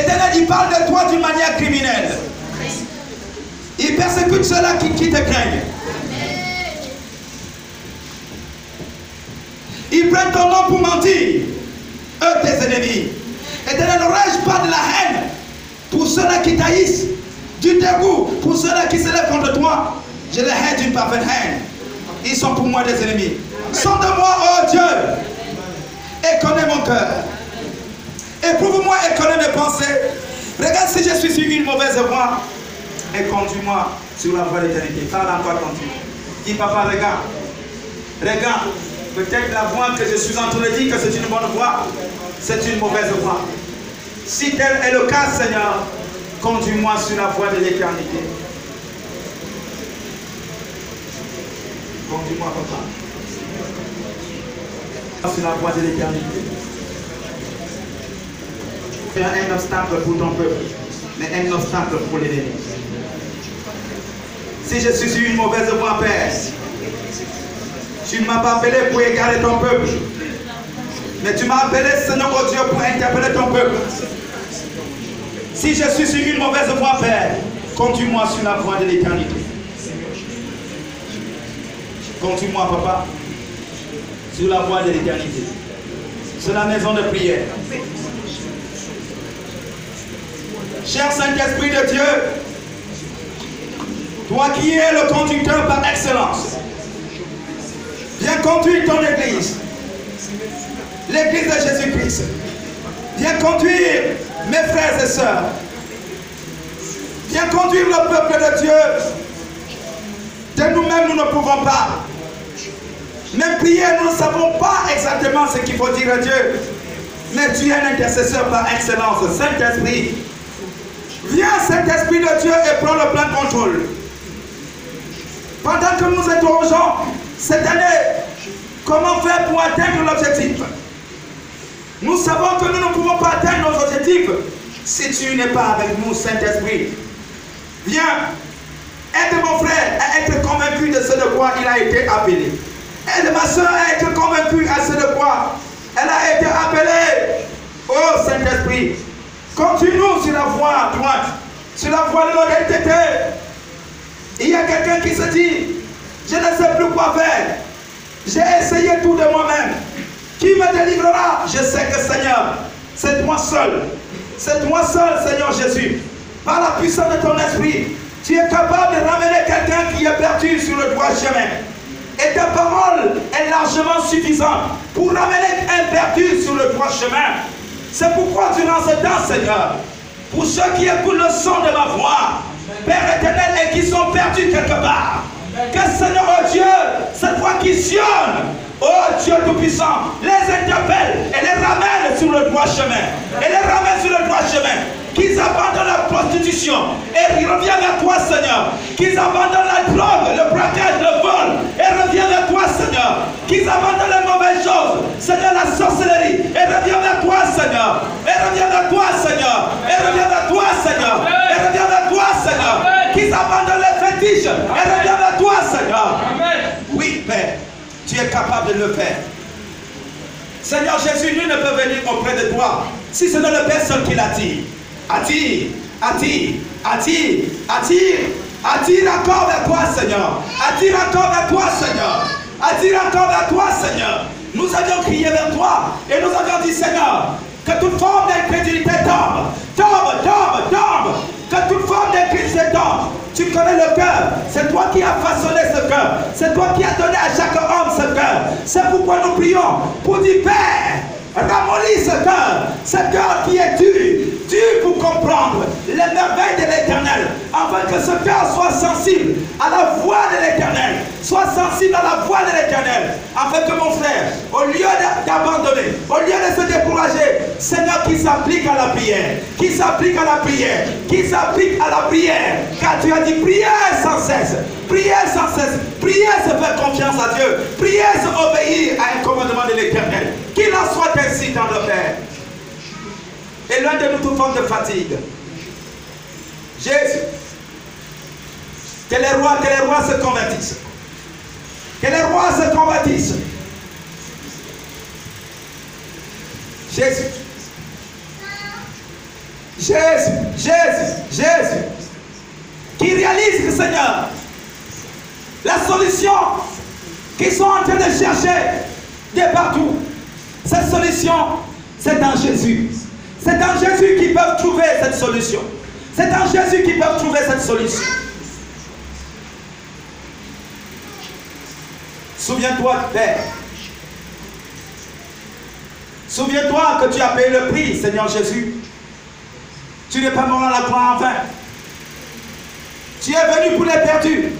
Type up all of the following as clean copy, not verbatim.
Éternel, il parle de toi d'une manière criminelle. Il persécute ceux-là qui te craignent. Ils prennent ton nom pour mentir. Eux, tes ennemis. Éternel, ne rage pas de la haine pour ceux-là qui taillissent, du dégoût pour ceux-là qui se lèvent contre toi. Je les hais d'une parfaite haine. Ils sont pour moi des ennemis. Sonde-moi, oh Dieu, et connais mon cœur. Éprouve-moi et connais mes pensées. Regarde si je suis sur une mauvaise voie et conduis-moi sur la voie d'éternité. Parle encore, continue. Dis, papa, regarde. Regarde. Peut-être la voie que je suis en train de dire que c'est une bonne voie, c'est une mauvaise voie. Si tel est le cas, Seigneur, conduis-moi sur la voie de l'éternité. Conduis-moi, papa. Sur la voie de l'éternité. C'est un obstacle pour ton peuple, mais un obstacle pour l'ennemi. Si je suis sur une mauvaise voie, Père, tu ne m'as pas appelé pour égarer ton peuple, mais tu m'as appelé, Seigneur, oh Dieu, pour interpeller ton peuple. Si je suis sur une mauvaise voie, Père, conduis-moi sur la voie de l'éternité. Conduis-moi, papa, sur la voie de l'éternité. Sur la maison de prière. Cher Saint-Esprit de Dieu, toi qui es le conducteur par excellence, viens conduire ton Église, l'Église de Jésus-Christ. Viens conduire mes frères et sœurs. Viens conduire le peuple de Dieu. De nous-mêmes, nous ne pouvons pas. Même prier, nous ne savons pas exactement ce qu'il faut dire à Dieu. Mais tu es un intercesseur par excellence, Saint-Esprit. Viens, Saint-Esprit de Dieu, et prends le plein contrôle. Pendant que nous interrogeons cette année, comment faire pour atteindre l'objectif? Nous savons que nous ne pouvons pas atteindre nos objectifs si tu n'es pas avec nous, Saint-Esprit. Viens, aide mon frère à être convaincu de ce de quoi il a été appelé. Aide ma soeur à être convaincue à ce de quoi elle a été appelée. Oh Saint-Esprit, continue sur la voie droite, sur la voie de l'honnêteté. Il y a quelqu'un qui se dit, je ne sais plus quoi faire. J'ai essayé tout de moi-même. Qui me délivrera? Je sais que Seigneur, c'est toi seul. C'est toi seul, Seigneur Jésus. Par la puissance de ton esprit, tu es capable de ramener quelqu'un qui est perdu sur le droit chemin. Et ta parole est largement suffisante pour ramener un perdu sur le droit chemin. C'est pourquoi durant ce temps, Seigneur, pour ceux qui écoutent le son de ma voix, Père éternel, et qui sont perdus quelque part, que Seigneur, oh Dieu, cette voix qui sillonne, oh Dieu Tout-Puissant, les interpelle et les ramène sur le droit chemin. Et les ramène sur le droit chemin. Qu'ils abandonnent la prostitution et reviennent vers toi, Seigneur. Qu'ils abandonnent la drogue, le braquage, le vol et reviennent vers toi, Seigneur. Qu'ils abandonnent les mauvaises choses, Seigneur, la sorcellerie et reviennent vers toi, Seigneur. Et reviennent vers toi, Seigneur. Et reviennent vers toi, Seigneur. Et reviennent vers toi, Seigneur. Qu'ils abandonnent les fétiches et reviennent vers toi, Seigneur. Oui, Père, tu es capable de le faire. Seigneur Jésus, nul ne peut venir auprès de toi si ce n'est le Père seul qui l'attire. Attire, attire, attire, attire, attire encore vers toi, Seigneur. Attire encore vers toi, Seigneur. Attire encore vers toi, Seigneur. Nous avions crié vers toi et nous avions dit, Seigneur, que toute forme d'incrédulité tombe, tombe, tombe, tombe. Que toute forme d'incrédulité tombe. Tu connais le cœur. C'est toi qui as façonné ce cœur. C'est toi qui as donné à chaque homme ce cœur. C'est pourquoi nous prions pour dire, Père, ramollis ce cœur qui est dur pour comprendre les merveilles de l'Éternel, afin que ce cœur soit sensible à la voix de l'Éternel, soit sensible à la voix de l'Éternel, afin que mon frère, au lieu d'abandonner, au lieu de se décourager, Seigneur, qui s'applique à la prière, qui s'applique à la prière, qui s'applique à la prière, car tu as dit prière sans cesse, prier sans cesse, prier c'est faire confiance à Dieu, prier c'est obéir à un commandement de l'Éternel. Qu'il en soit ainsi dans le Père. Et loin de nous toute forme de fatigue. Jésus, que les rois se convertissent. Que les rois se convertissent. Jésus, Jésus, qui réalise que Seigneur, la solution qu'ils sont en train de chercher de partout, cette solution, c'est en Jésus. C'est en Jésus qu'ils peuvent trouver cette solution. C'est en Jésus qu'ils peuvent trouver cette solution. Souviens-toi, Père. Souviens-toi que tu as payé le prix, Seigneur Jésus. Tu n'es pas mort à la croix en vain. Tu es venu pour les perdus,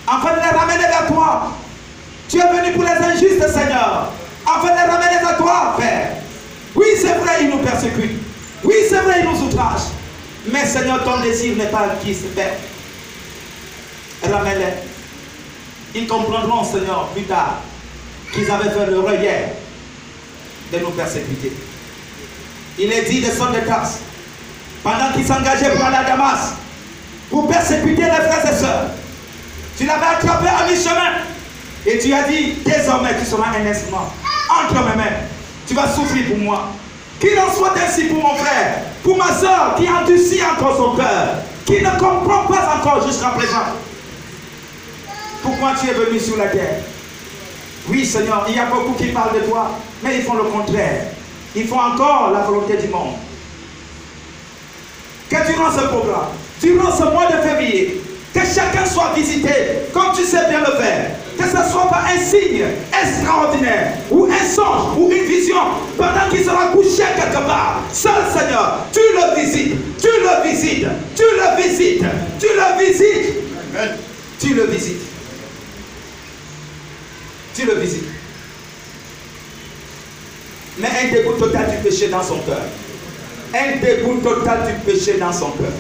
afin de les ramener vers toi. Tu es venu pour les injustes, Seigneur, afin de les ramener à toi, Père. Oui, c'est vrai, ils nous persécutent. Oui, c'est vrai, ils nous outragent. Mais, Seigneur, ton désir n'est pas qui se perd. Ramène-les. Ils comprendront, Seigneur, plus tard, qu'ils avaient fait le hier de nous persécuter. Il est dit de son de Tarse, pendant qu'ils s'engageaient pour aller à Damas, pour persécuter les frères et sœurs, tu l'avais attrapé à mi-chemin et tu as dit, désormais tu seras un instrument entre mes mains, tu vas souffrir pour moi. Qu'il en soit ainsi pour mon frère, pour ma soeur qui endurcit encore son cœur, qui ne comprend pas encore jusqu'à présent pourquoi tu es venu sur la terre. Oui, Seigneur, il y a beaucoup qui parlent de toi, mais ils font le contraire. Ils font encore la volonté du monde. Que durant ce programme, durant ce mois de février, que chacun soit visité comme tu sais bien le faire. Que ce ne soit pas un signe extraordinaire, ou un songe, ou une vision, pendant qu'il sera couché quelque part. Seul Seigneur, tu le visites, tu le visites, tu le visites, tu le visites. Amen. Tu le visites. Tu le visites. Mais un dégoût total du péché dans son cœur. Un dégoût total du péché dans son cœur.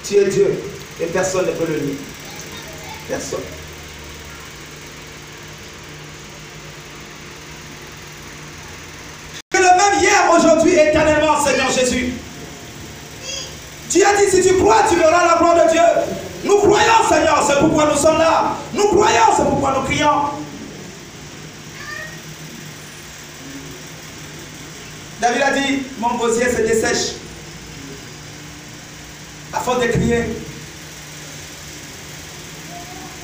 Tu es Dieu et personne ne peut le nier. Personne. Que le même hier, aujourd'hui, éternellement, Seigneur Jésus. Tu as dit, si tu crois, tu verras la gloire de Dieu. Nous croyons, Seigneur, c'est pourquoi nous sommes là. Nous croyons, c'est pourquoi nous crions. David a dit, mon gosier se dessèche. À force de crier.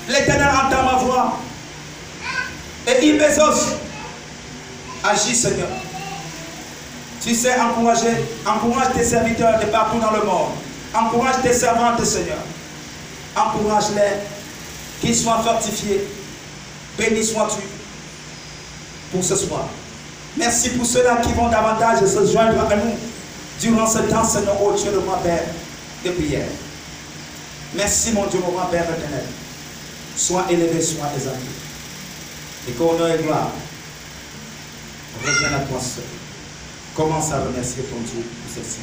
L'Éternel entend ma voix. Et il m'exauce. Agis, Seigneur. Tu sais encourager. Encourage tes serviteurs de partout dans le monde. Encourage tes servantes, Seigneur. Encourage-les. Qu'ils soient fortifiés. Béni sois-tu pour ce soir. Merci pour ceux-là qui vont davantage se joindre à nous durant ce temps, Seigneur, oh Dieu, le roi Père de prière. Merci, mon Dieu, mon roi Père éternel. Sois élevé, sois exalté. Et qu'honneur et gloire reviennent à toi seul. Commence à remercier ton Dieu pour ceci.